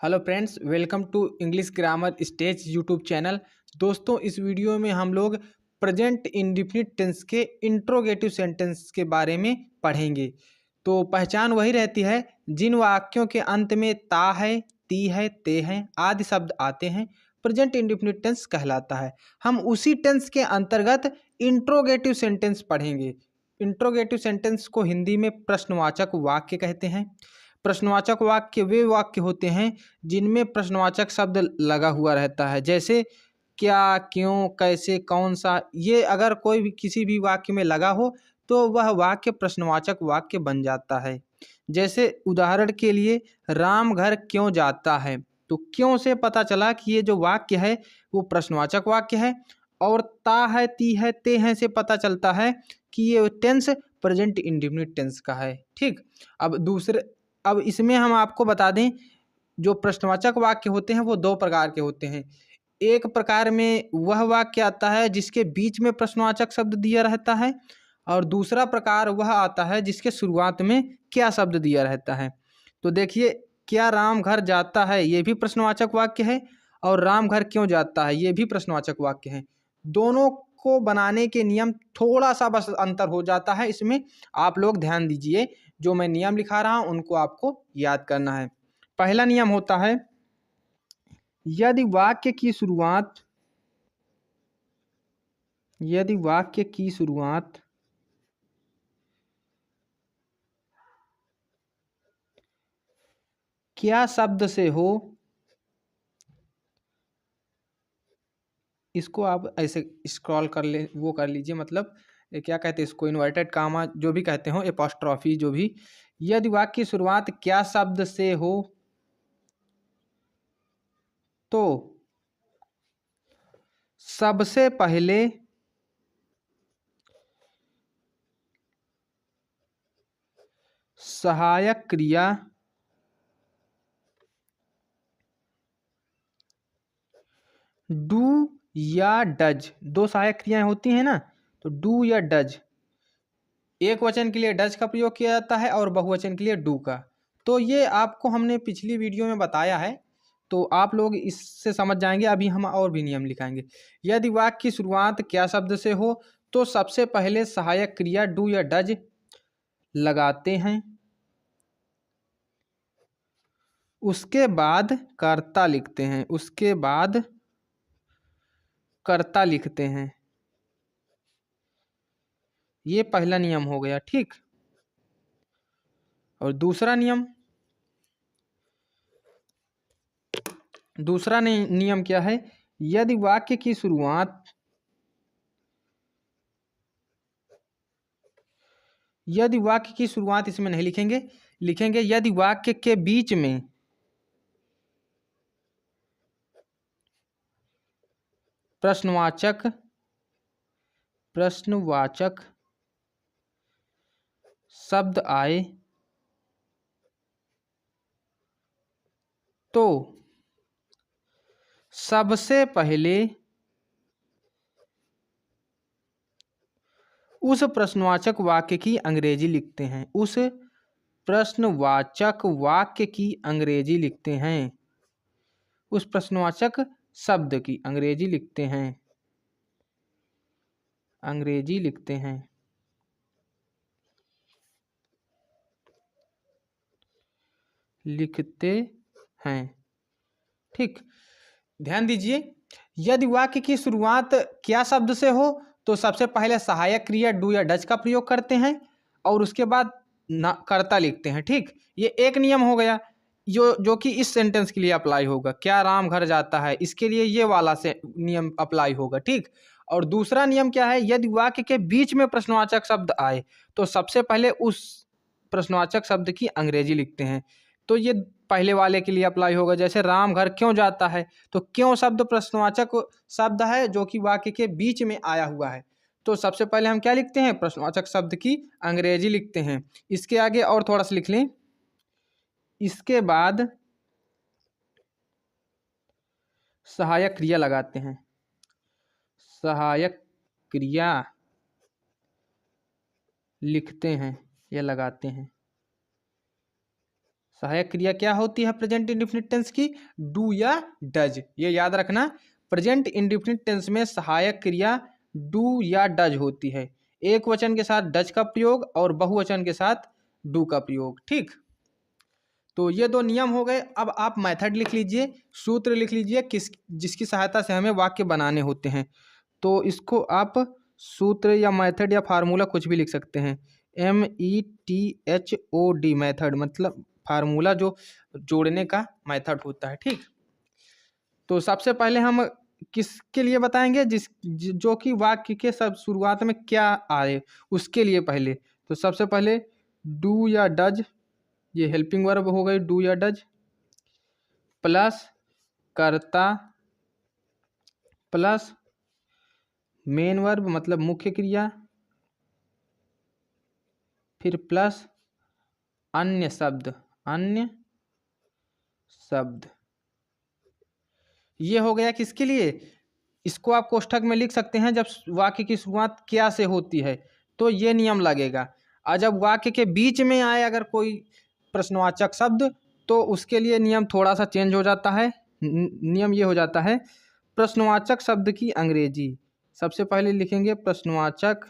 Hello friends, welcome to English grammar stage YouTube channel. दोस्तों, इस video में हम लोग प्रेजेंट इंडेफिनिट टेंस के इंट्रोगेटिव सेंटेंस के बारे में पढ़ेंगे। तो पहचान वही रहती है जिन वाक्यों के अंत में ता है, ती है, ते हैं आदि शब्द आते हैं, प्रेजेंट इंडेफिनिट टेंस कहलाता है। हम उसी टेंस के अंतर्गत इंट्रोगेटिव सेंटेंस पढ़ेंगे। इंट्रोगेटिव सेंटेंस को हिंदी में प्रश्नवाचक वाक्य कहते हैं। प्रश्नवाचक वाक्य वे वाक्य होते हैं जिनमें प्रश्नवाचक शब्द लगा हुआ रहता है, जैसे क्या, क्यों, कैसे, कौन सा। ये अगर कोई भी किसी भी वाक्य में लगा हो तो वह वाक्य प्रश्नवाचक वाक्य बन जाता है। जैसे उदाहरण के लिए, राम घर क्यों जाता है, तो क्यों से पता चला कि ये जो वाक्य है वो प्रश्नवाचक वाक्य है। और ता है, ती है, ते हैं से पता चलता है कि ये टेंस प्रेजेंट इंडेफिनिट टेंस का है। ठीक। अब इसमें हम आपको बता दें, जो प्रश्नवाचक वाक्य होते हैं वो दो प्रकार के होते हैं। एक प्रकार में वह वाक्य आता है जिसके बीच में प्रश्नवाचक शब्द दिया रहता है, और दूसरा प्रकार वह आता है जिसके शुरुआत में क्या शब्द दिया रहता है। तो देखिए, क्या राम घर जाता है ये भी प्रश्नवाचक वाक्य है, और राम घर क्यों जाता है ये भी प्रश्नवाचक वाक्य है। दोनों को बनाने के नियम थोड़ा सा बस अंतर हो जाता है, इसमें आप लोग ध्यान दीजिए। जो मैं नियम लिखा रहा हूं उनको आपको याद करना है। पहला नियम होता है, यदि वाक्य की शुरुआत क्या शब्द से हो, इसको आप ऐसे स्क्रॉल कर ले, वो कर लीजिए, मतलब क्या कहते हैं इसको, इन्वर्टेड कामा जो भी कहते हो, एपोस्ट्रॉफी जो भी। यदि वाक्य की शुरुआत क्या शब्द से हो तो सबसे पहले सहायक क्रिया डू या डज, दो सहायक क्रियाएं होती हैं ना, तो डू या डज। एक वचन के लिए डज का प्रयोग किया जाता है और बहुवचन के लिए डू का। तो ये आपको हमने पिछली वीडियो में बताया है, तो आप लोग इससे समझ जाएंगे। अभी हम और भी नियम लिखाएंगे। यदि वाक्य की शुरुआत क्या शब्द से हो तो सबसे पहले सहायक क्रिया डू या डज लगाते हैं, उसके बाद कर्ता लिखते हैं। ये पहला नियम हो गया। ठीक। और दूसरा नियम क्या है, यदि वाक्य की शुरुआत इसमें नहीं लिखेंगे यदि वाक्य के बीच में प्रश्नवाचक शब्द आए तो सबसे पहले उस प्रश्नवाचक वाक्य की अंग्रेजी लिखते हैं। उस प्रश्नवाचक वाक्य की अंग्रेजी लिखते हैं। उस प्रश्नवाचक शब्द की अंग्रेजी लिखते हैं। ठीक। ध्यान दीजिए, यदि वाक्य की शुरुआत क्या शब्द से हो तो सबसे पहले सहायक क्रिया डू या डज का प्रयोग करते हैं, और उसके बाद कर्ता लिखते हैं। ठीक। ये एक नियम हो गया जो कि इस सेंटेंस के लिए अप्लाई होगा। क्या राम घर जाता है, इसके लिए ये वाला से नियम अप्लाई होगा। ठीक। और दूसरा नियम क्या है, यदि वाक्य के बीच में प्रश्नवाचक शब्द आए तो सबसे पहले उस प्रश्नवाचक शब्द की अंग्रेजी लिखते हैं। तो ये पहले वाले के लिए अप्लाई होगा। जैसे राम घर क्यों जाता है, तो क्यों शब्द प्रश्नवाचक शब्द है जो कि वाक्य के बीच में आया हुआ है। तो सबसे पहले हम क्या लिखते हैं, प्रश्नवाचक शब्द की अंग्रेजी लिखते हैं। इसके आगे और थोड़ा सा लिख लें, इसके बाद सहायक क्रिया लगाते हैं। सहायक क्रिया लिखते हैं या लगाते हैं। सहायक क्रिया क्या होती है प्रेजेंट इंडेफिनिट टेंस की? डू या डज। ये याद रखना, प्रेजेंट इंडेफिनिट टेंस में सहायक क्रिया डू या डज होती है। एक वचन के साथ डज का प्रयोग और बहुवचन के साथ डू का प्रयोग। ठीक, तो ये दो नियम हो गए। अब आप मेथड लिख लीजिए, सूत्र लिख लीजिए जिसकी सहायता से हमें वाक्य बनाने होते हैं। तो इसको आप सूत्र या मेथड या फार्मूला कुछ भी लिख सकते हैं। METHOD मेथड मतलब फार्मूला जो जोड़ने का मेथड होता है। ठीक, तो सबसे पहले हम किसके लिए बताएंगे? जो कि वाक्य के सब शुरुआत में क्या आए उसके लिए पहले। तो सबसे पहले डू या डज, ये हेल्पिंग वर्ब हो गई डू या डज, प्लस कर्ता प्लस मेन वर्ब मतलब मुख्य क्रिया, फिर प्लस अन्य शब्द, अन्य शब्द। ये हो गया किसके लिए? इसको आप कोष्ठक में लिख सकते हैं जब वाक्य की शुरुआत क्या से होती है तो ये नियम लगेगा। और जब वाक्य के बीच में आए अगर कोई प्रश्नवाचक शब्द तो उसके लिए नियम थोड़ा सा चेंज हो जाता है। नियम ये हो जाता है, प्रश्नवाचक शब्द की अंग्रेजी। सबसे पहले लिखेंगे प्रश्नवाचक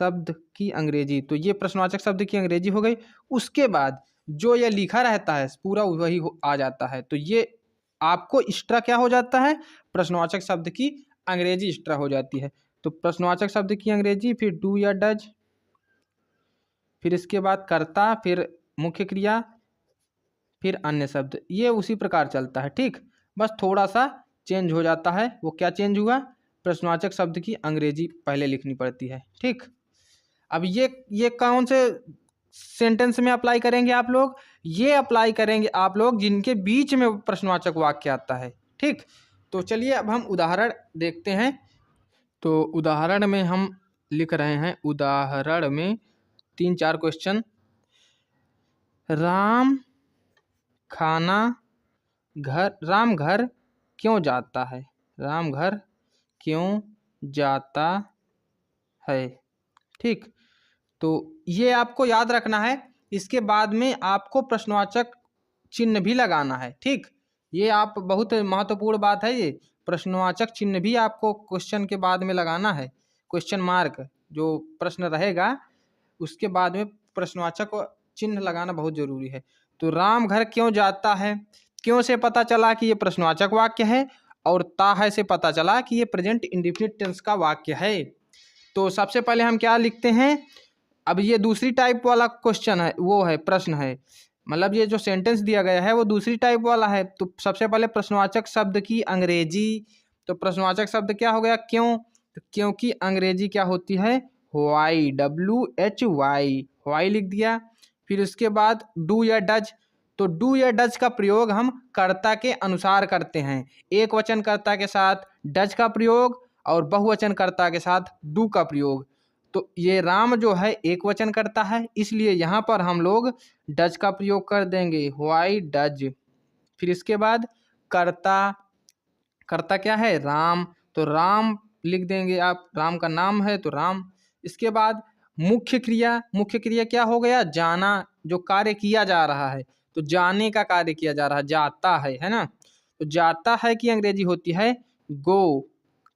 शब्द की अंग्रेजी, तो ये प्रश्नवाचक शब्द की अंग्रेजी हो गई। उसके बाद जो ये लिखा रहता है पूरा वही आ जाता है। तो ये आपको एक्स्ट्रा क्या हो जाता है? प्रश्नवाचक शब्द की अंग्रेजी एक्स्ट्रा हो जाती है। तो प्रश्नवाचक शब्द की अंग्रेजी, फिर डू या डज, फिर इसके बाद कर्ता, फिर मुख्य क्रिया, फिर अन्य शब्द। ये उसी प्रकार चलता है। ठीक, बस थोड़ा सा चेंज हो जाता है। वो क्या चेंज हुआ? प्रश्नवाचक शब्द की अंग्रेजी पहले लिखनी पड़ती है। ठीक, अब ये कौन से सेंटेंस में अप्लाई करेंगे आप लोग? ये अप्लाई करेंगे आप लोग जिनके बीच में प्रश्नवाचक वाक्य आता है। ठीक, तो चलिए अब हम उदाहरण देखते हैं। तो उदाहरण में हम लिख रहे हैं, उदाहरण में 3-4 क्वेश्चन। राम घर क्यों जाता है? राम घर क्यों जाता है? ठीक, तो ये आपको याद रखना है। इसके बाद में आपको प्रश्नवाचक चिन्ह भी लगाना है। ठीक, ये आप बहुत महत्वपूर्ण बात है। ये प्रश्नवाचक चिन्ह भी आपको क्वेश्चन के बाद में लगाना है। क्वेश्चन मार्क जो प्रश्न रहेगा उसके बाद में प्रश्नवाचक चिन्ह लगाना बहुत जरूरी है। तो राम घर क्यों जाता है, क्यों से पता चला कि ये प्रश्नवाचक वाक्य है, और ता है से पता चला कि ये प्रेजेंट इंडेफिनिट टेंस का वाक्य है। तो सबसे पहले हम क्या लिखते हैं? अब ये दूसरी टाइप वाला क्वेश्चन है, वो है प्रश्न है, मतलब ये जो सेंटेंस दिया गया है वो दूसरी टाइप वाला है। तो सबसे पहले प्रश्नवाचक शब्द की अंग्रेजी। तो प्रश्नवाचक शब्द क्या हो गया? क्यों। तो क्यों की अंग्रेजी क्या होती है? वाई, WHY, वाई लिख दिया। फिर उसके बाद डू या डज। तो डू या डज का प्रयोग हम कर्ता के अनुसार करते हैं। एक वचन कर्ता के साथ डज का प्रयोग और बहुवचन कर्ता के साथ डू का प्रयोग। तो ये राम जो है एक वचन करता है, इसलिए यहाँ पर हम लोग डज का प्रयोग कर देंगे, वाई डज। फिर इसके बाद कर्ता, कर्ता क्या है? राम, तो राम लिख देंगे आप, राम का नाम है तो राम। इसके बाद मुख्य क्रिया, मुख्य क्रिया क्या हो गया? जाना, जो कार्य किया जा रहा है, तो जाने का कार्य किया जा रहा है, जाता है ना। तो जाता है की अंग्रेजी होती है गो।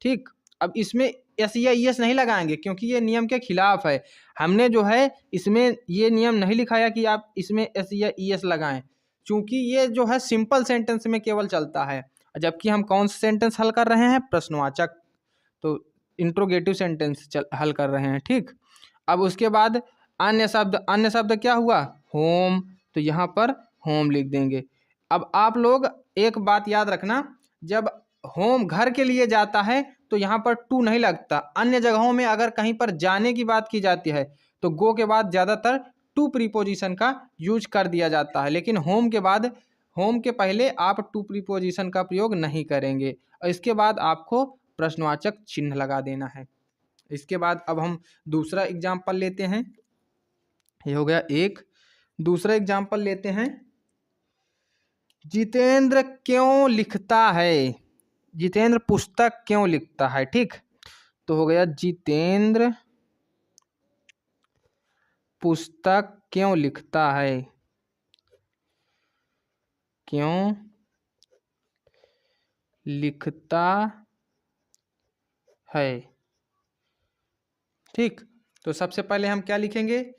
ठीक, अब इसमें एस या ईएस नहीं लगाएंगे क्योंकि ये नियम के खिलाफ है। हमने जो है इसमें ये नियम नहीं लिखाया कि आप इसमें एस या ईएस लगाएं, क्योंकि ये जो है सिंपल सेंटेंस में केवल चलता है। जबकि हम कौन सा सेंटेंस हल कर रहे हैं? प्रश्नवाचक, तो इंट्रोगेटिव सेंटेंस हल कर रहे हैं। ठीक, अब उसके बाद अन्य शब्द, अन्य शब्द क्या हुआ? होम, तो यहाँ पर होम लिख देंगे। अब आप लोग एक बात याद रखना, जब होम घर के लिए जाता है तो यहाँ पर टू नहीं लगता। अन्य जगहों में अगर कहीं पर जाने की बात की जाती है तो गो के बाद ज़्यादातर टू प्रीपोजिशन का यूज कर दिया जाता है, लेकिन होम के बाद, होम के पहले आप टू प्रीपोजिशन का प्रयोग नहीं करेंगे। और इसके बाद आपको प्रश्नवाचक चिन्ह लगा देना है। इसके बाद अब हम दूसरा एग्जाम्पल लेते हैं। ये हो गया एक। दूसरा एग्जाम्पल लेते हैं, जितेंद्र क्यों लिखता है? जितेंद्र पुस्तक क्यों लिखता है? ठीक, तो हो गया जितेंद्र पुस्तक क्यों लिखता है। क्यों लिखता है। ठीक, तो सबसे पहले हम क्या लिखेंगे,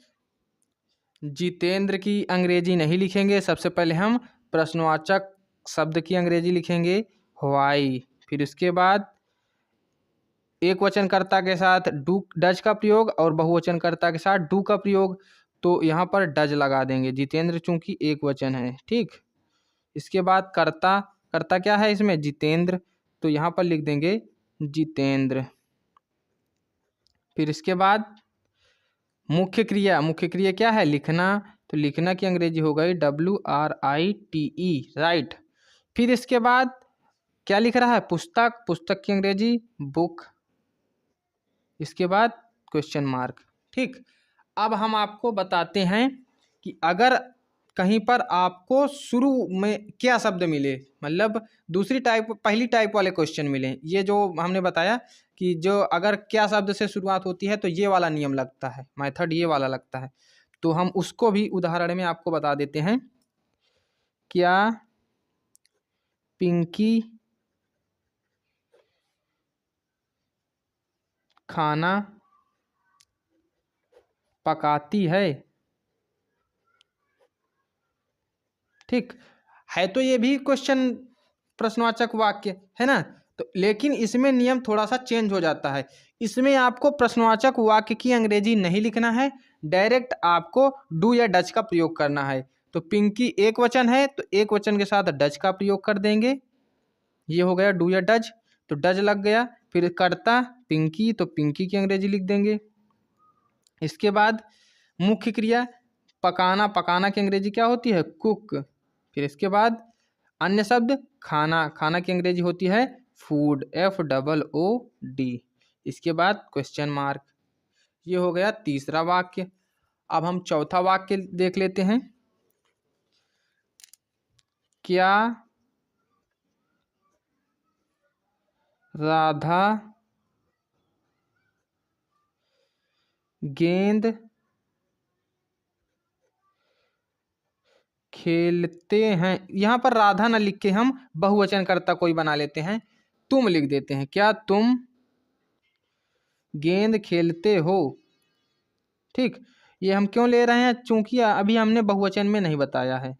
जितेंद्र की अंग्रेजी नहीं लिखेंगे, सबसे पहले हम प्रश्नवाचक शब्द की अंग्रेजी लिखेंगे व्हाई। फिर उसके बाद एक वचनकर्ता के साथ डू डज का प्रयोग और बहुवचनकर्ता के साथ डू का प्रयोग। तो यहाँ पर डज लगा देंगे, जितेंद्र चूंकि एक वचन है। ठीक, इसके बाद कर्ता, कर्ता क्या है इसमें, जितेंद्र, तो यहाँ पर लिख देंगे जितेंद्र। फिर इसके बाद मुख्य क्रिया, मुख्य क्रिया क्या है, लिखना, तो लिखना की अंग्रेजी हो गई WRITE, राइट। फिर इसके बाद क्या लिख रहा है, पुस्तक, पुस्तक की अंग्रेजी बुक। इसके बाद क्वेश्चन मार्क। ठीक, अब हम आपको बताते हैं कि अगर कहीं पर आपको शुरू में क्या शब्द मिले, मतलब दूसरी टाइप, पहली टाइप वाले क्वेश्चन मिले, ये जो हमने बताया कि जो अगर क्या शब्द से शुरुआत होती है तो ये वाला नियम लगता है, मेथड ये वाला लगता है। तो हम उसको भी उदाहरण में आपको बता देते हैं। क्या पिंकी खाना पकाती है। ठीक है, तो ये भी क्वेश्चन प्रश्नवाचक वाक्य है ना। तो लेकिन इसमें नियम थोड़ा सा चेंज हो जाता है, इसमें आपको प्रश्नवाचक वाक्य की अंग्रेजी नहीं लिखना है, डायरेक्ट आपको डू या डज का प्रयोग करना है। तो पिंकी एक वचन है तो एक वचन के साथ डज का प्रयोग कर देंगे, ये हो गया डू या डज, तो डज लग गया। फिर कर्ता पिंकी, तो पिंकी की अंग्रेजी लिख देंगे। इसके बाद मुख्य क्रिया पकाना, पकाना की अंग्रेजी क्या होती है, कुक। फिर इसके बाद अन्य शब्द खाना, खाना की अंग्रेजी होती है फूड, FOOD। इसके बाद क्वेश्चन मार्क। ये हो गया तीसरा वाक्य। अब हम चौथा वाक्य देख लेते हैं। क्या राधा गेंद खेलते हैं, यहाँ पर राधा न लिख के हम बहुवचन कर्ता कोई बना लेते हैं, तुम लिख देते हैं। क्या तुम गेंद खेलते हो। ठीक, ये हम क्यों ले रहे हैं, चूंकि अभी हमने बहुवचन में नहीं बताया है।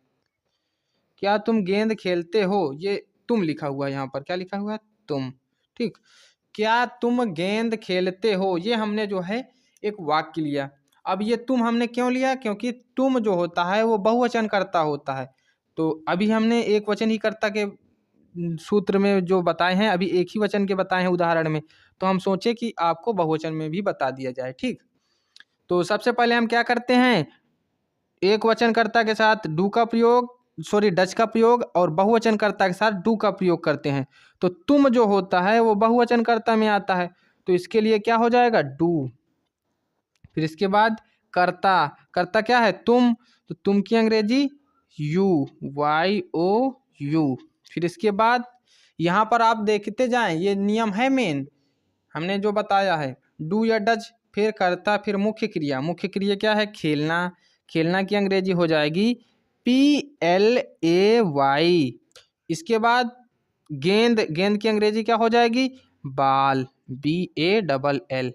क्या तुम गेंद खेलते हो, ये तुम लिखा हुआ है, यहाँ पर क्या लिखा हुआ है, तुम। ठीक, क्या तुम गेंद खेलते हो, ये हमने जो है एक वाक्य लिया। अब ये तुम हमने क्यों लिया, क्योंकि तुम जो होता है वो बहुवचन कर्ता होता है। तो अभी हमने एक वचन ही कर्ता के सूत्र में जो बताए हैं, अभी एक ही वचन के बताए हैं उदाहरण में, तो हम सोचे कि आपको बहुवचन में भी बता दिया जाए। ठीक, तो सबसे पहले हम क्या करते हैं, एक वचनकर्ता के साथ डू का प्रयोग, सॉरी डच का प्रयोग, और बहुवचनकर्ता के साथ डू का प्रयोग करते हैं। तो तुम जो होता है वो बहुवचनकर्ता में आता है, तो इसके लिए क्या हो जाएगा, डू। फिर इसके बाद कर्ता, कर्ता क्या है, तुम, तो तुम की अंग्रेजी YOU। फिर इसके बाद यहाँ पर आप देखते जाएं, ये नियम है मेन, हमने जो बताया है डू या डज, फिर कर्ता, फिर मुख्य क्रिया। मुख्य क्रिया क्या है, खेलना, खेलना की अंग्रेजी हो जाएगी PLAY। इसके बाद गेंद, गेंद की अंग्रेजी क्या हो जाएगी, ball, BALL।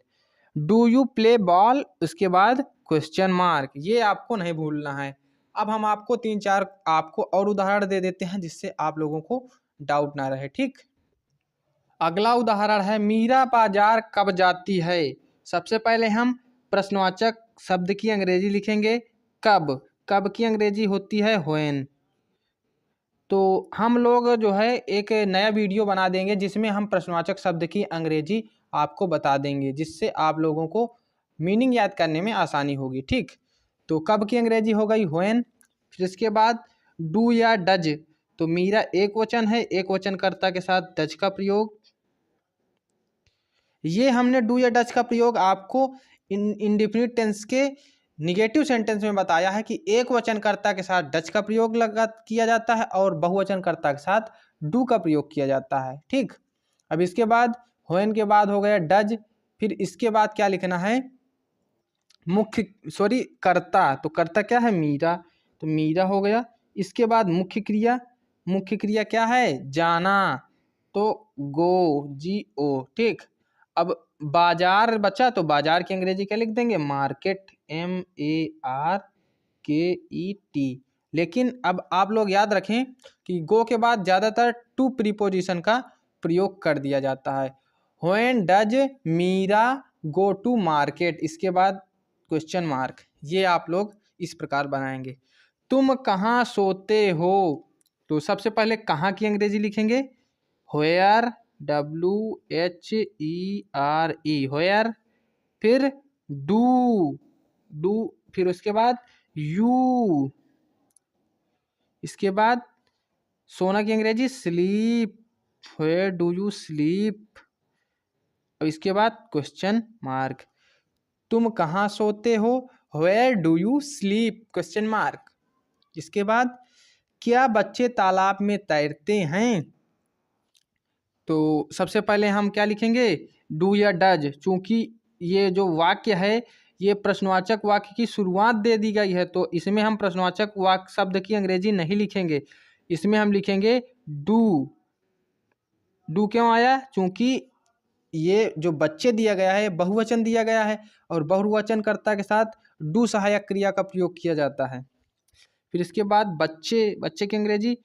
Do you play ball, उसके बाद क्वेश्चन मार्क, ये आपको नहीं भूलना है। अब हम आपको 3-4 आपको और उदाहरण दे देते हैं जिससे आप लोगों को डाउट ना रहे। ठीक, अगला उदाहरण है मीरा बाजार कब जाती है। सबसे पहले हम प्रश्नवाचक शब्द की अंग्रेजी लिखेंगे कब, कब की अंग्रेजी होती है व्हेन। तो हम लोग जो है एक नया वीडियो बना देंगे जिसमें हम प्रश्नवाचक शब्द की अंग्रेजी आपको बता देंगे, जिससे आप लोगों को मीनिंग याद करने में आसानी होगी। ठीक, तो कब की अंग्रेजी हो गई व्हेन। फिर इसके बाद डू या डज, तो मीरा एक वचन है, एक वचनकर्ता के साथ डज का प्रयोग। ये हमने डू या डज का प्रयोग आपको इंडेफिनिट टेंस के निगेटिव सेंटेंस में बताया है कि एक वचनकर्ता के साथ डज का प्रयोग किया जाता है और बहुवचनकर्ता के साथ डू का प्रयोग किया जाता है। ठीक, अब इसके बाद व्हेन के बाद हो गया डज, फिर इसके बाद क्या लिखना है, मुख्य, कर्ता, तो कर्ता क्या है, मीरा, तो मीरा हो गया। इसके बाद मुख्य क्रिया, मुख्य क्रिया क्या है? जाना, तो गो, GO, ठीक। अब बाजार बचा तो बाजार की अंग्रेजी क्या लिख देंगे? Market, MARKET। लेकिन अब आप लोग याद रखें कि गो के बाद ज़्यादातर टू प्रीपोजिशन का प्रयोग कर दिया जाता है। When does Meera go to market, इसके बाद क्वेश्चन मार्क। ये आप लोग इस प्रकार बनाएंगे। तुम कहाँ सोते हो, तो सबसे पहले कहाँ की अंग्रेजी लिखेंगे? Where, WHERE, where. फिर डू, फिर उसके बाद यू, इसके बाद सोना की अंग्रेजी sleep, where do you sleep. और इसके बाद क्वेश्चन मार्क। तुम कहाँ सोते हो? Where do you sleep, question mark. इसके बाद क्या बच्चे तालाब में तैरते हैं? तो सबसे पहले हम क्या लिखेंगे? डू या डज। चूंकि ये जो वाक्य है ये प्रश्नवाचक वाक्य की शुरुआत दे दी गई है, तो इसमें हम प्रश्नवाचक वाक्य शब्द की अंग्रेजी नहीं लिखेंगे, इसमें हम लिखेंगे डू। डू क्यों आया? चूंकि ये जो बच्चे दिया गया है बहुवचन दिया गया है, और बहुवचनकर्ता के साथ डू सहायक क्रिया का प्रयोग किया जाता है। फिर इसके बाद बच्चे, बच्चे की अंग्रेजी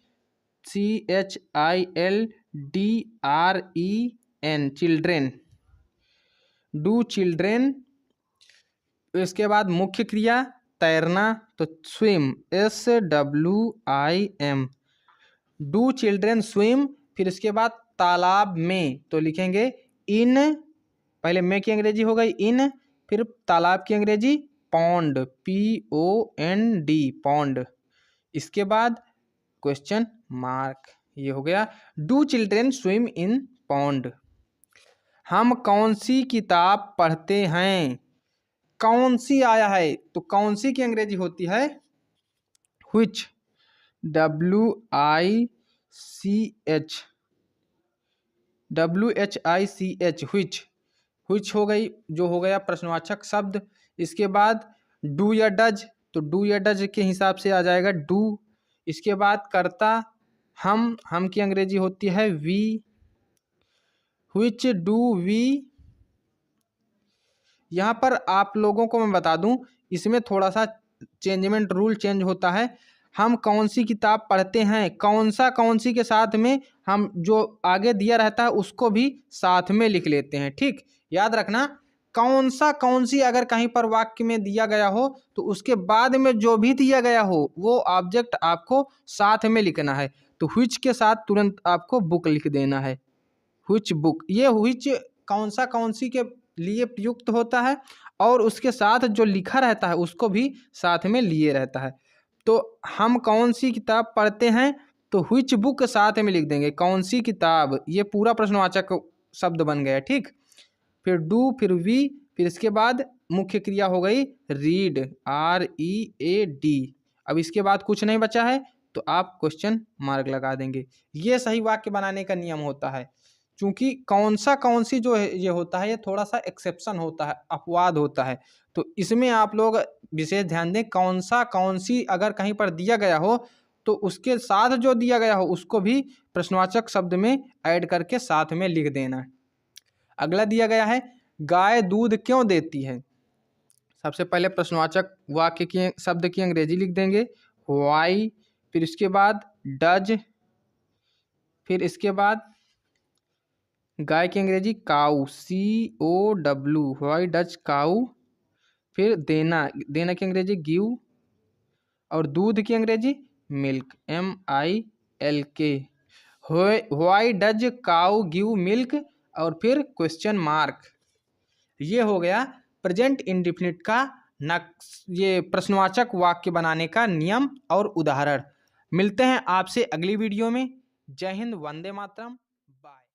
CHILDREN, चिल्ड्रेन, डू चिल्ड्रेन। इसके बाद मुख्य क्रिया तैरना, तो swim, SWIM, do children swim. फिर इसके बाद तालाब में, तो लिखेंगे इन, पहले में की अंग्रेजी हो गई इन, फिर तालाब की अंग्रेजी पॉन्ड, POND, पॉन्ड। इसके बाद क्वेश्चन मार्क। ये हो गया do children swim in pond. हम कौन सी किताब पढ़ते हैं? कौन सी आया है, तो कौन सी की अंग्रेजी होती है व्हिच, WHICH, व्हिच हो गई, जो हो गया प्रश्नवाचक शब्द। इसके बाद डू या डज, तो डू या डज के हिसाब से आ जाएगा डू। इसके बाद कर्ता हम की अंग्रेजी होती है वी, व्हिच डू वी। यहाँ पर आप लोगों को मैं बता दूं, इसमें थोड़ा सा चेंजमेंट रूल चेंज होता है। हम कौन सी किताब पढ़ते हैं, कौन सी के साथ में हम जो आगे दिया रहता है उसको भी साथ में लिख लेते हैं, ठीक। याद रखना, कौन सी अगर कहीं पर वाक्य में दिया गया हो तो उसके बाद में जो भी दिया गया हो वो ऑब्जेक्ट आपको साथ में लिखना है। तो व्हिच के साथ तुरंत आपको बुक लिख देना है, व्हिच बुक। ये व्हिच कौन सी के लिए प्रयुक्त होता है, और उसके साथ जो लिखा रहता है उसको भी साथ में लिए रहता है। तो हम कौन सी किताब पढ़ते हैं, तो व्हिच बुक साथ में लिख देंगे, कौन सी किताब, ये पूरा प्रश्नवाचक शब्द बन गया, ठीक। फिर डू, फिर वी, फिर इसके बाद मुख्य क्रिया हो गई रीड, READ। अब इसके बाद कुछ नहीं बचा है तो आप क्वेश्चन मार्क लगा देंगे। ये सही वाक्य बनाने का नियम होता है। चूंकि कौन सी जो है ये होता है, ये थोड़ा सा एक्सेप्शन होता है, अपवाद होता है, तो इसमें आप लोग विशेष ध्यान दें। कौन सी अगर कहीं पर दिया गया हो तो उसके साथ जो दिया गया हो उसको भी प्रश्नवाचक शब्द में ऐड करके साथ में लिख देना। अगला दिया गया है गाय दूध क्यों देती है। सबसे पहले प्रश्नवाचक वाक्य की शब्द की अंग्रेजी लिख देंगे वाई, फिर इसके बाद डज, फिर इसके बाद गाय की अंग्रेजी काऊ, COW, वाई डज काऊ। फिर देना की अंग्रेजी गिव, और दूध की अंग्रेजी milk, MILK। Why does cow give milk, और फिर क्वेश्चन मार्क। ये हो गया प्रेजेंट इंडेफिनिट का ये प्रश्नवाचक वाक्य बनाने का नियम और उदाहरण। मिलते हैं आपसे अगली वीडियो में। जय हिंद, वंदे मातरम।